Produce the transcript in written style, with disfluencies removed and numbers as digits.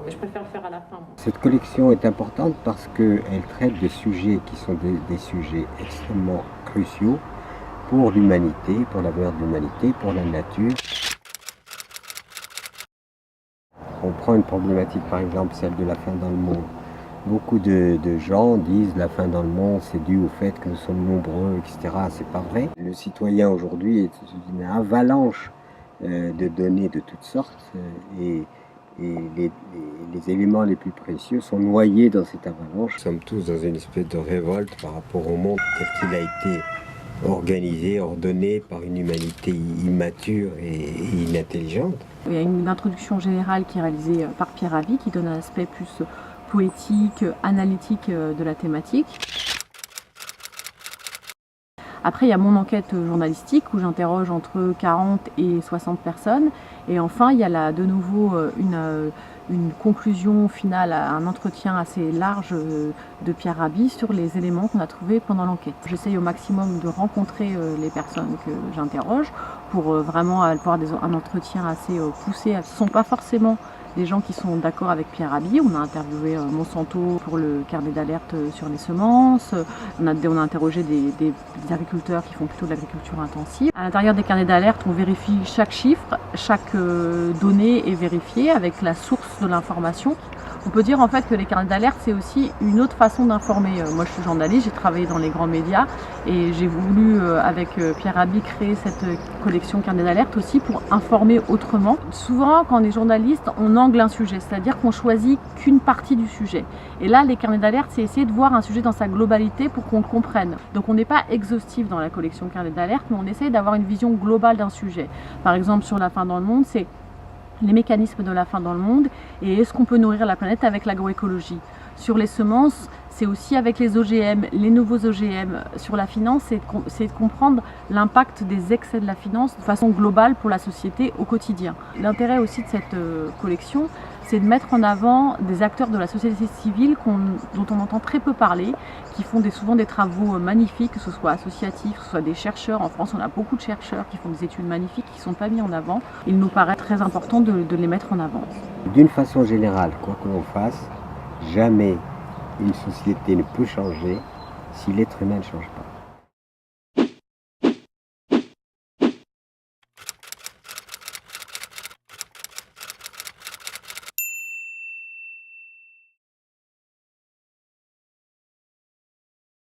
Je préfère le faire à la fin. Cette collection est importante parce qu'elle traite de sujets qui sont des sujets extrêmement cruciaux pour l'humanité, pour l'avenir de l'humanité, pour la nature. On prend une problématique, par exemple, celle de la faim dans le monde. Beaucoup de gens disent la faim dans le monde, c'est dû au fait que nous sommes nombreux, etc. C'est pas vrai. Le citoyen aujourd'hui est une avalanche de données de toutes sortes et les éléments les plus précieux sont noyés dans cette avalanche. Nous sommes tous dans une espèce de révolte par rapport au monde tel qu'il a été organisé, ordonné par une humanité immature et inintelligente. Il y a une introduction générale qui est réalisée par Pierre Rabhi qui donne un aspect plus poétique, analytique de la thématique. Après, il y a mon enquête journalistique où j'interroge entre 40 et 60 personnes. Et enfin, il y a de nouveau une conclusion finale, un entretien assez large de Pierre Rabhi sur les éléments qu'on a trouvés pendant l'enquête. J'essaye au maximum de rencontrer les personnes que j'interroge pour vraiment avoir un entretien assez poussé. Ce ne sont pas forcément des gens qui sont d'accord avec Pierre Rabhi. On a interviewé Monsanto pour le carnet d'alerte sur les semences. On a interrogé des agriculteurs qui font plutôt de l'agriculture intensive. À l'intérieur des carnets d'alerte, on vérifie chaque chiffre, chaque donnée est vérifiée avec la source de l'information. On peut dire en fait que les carnets d'alerte, c'est aussi une autre façon d'informer. Moi, je suis journaliste, j'ai travaillé dans les grands médias et j'ai voulu, avec Pierre Rabhi, créer cette collection carnet d'alerte aussi pour informer autrement. Souvent, quand on est journaliste, on angle un sujet, c'est-à-dire qu'on choisit qu'une partie du sujet. Et là, les carnets d'alerte, c'est essayer de voir un sujet dans sa globalité pour qu'on le comprenne. Donc, on n'est pas exhaustif dans la collection carnet d'alerte, mais on essaye d'avoir une vision globale d'un sujet. Par exemple, sur la faim dans le monde, c'est les mécanismes de la faim dans le monde et est-ce qu'on peut nourrir la planète avec l'agroécologie. Sur les semences, c'est aussi avec les OGM, les nouveaux OGM. Sur la finance, c'est de comprendre l'impact des excès de la finance de façon globale pour la société au quotidien. L'intérêt aussi de cette collection, c'est de mettre en avant des acteurs de la société civile dont on entend très peu parler, qui font souvent des travaux magnifiques, que ce soit associatifs, que ce soit des chercheurs. En France, on a beaucoup de chercheurs qui font des études magnifiques qui ne sont pas mis en avant. Il nous paraît très important de les mettre en avant. D'une façon générale, quoi que l'on fasse, jamais une société ne peut changer si l'être humain ne change pas.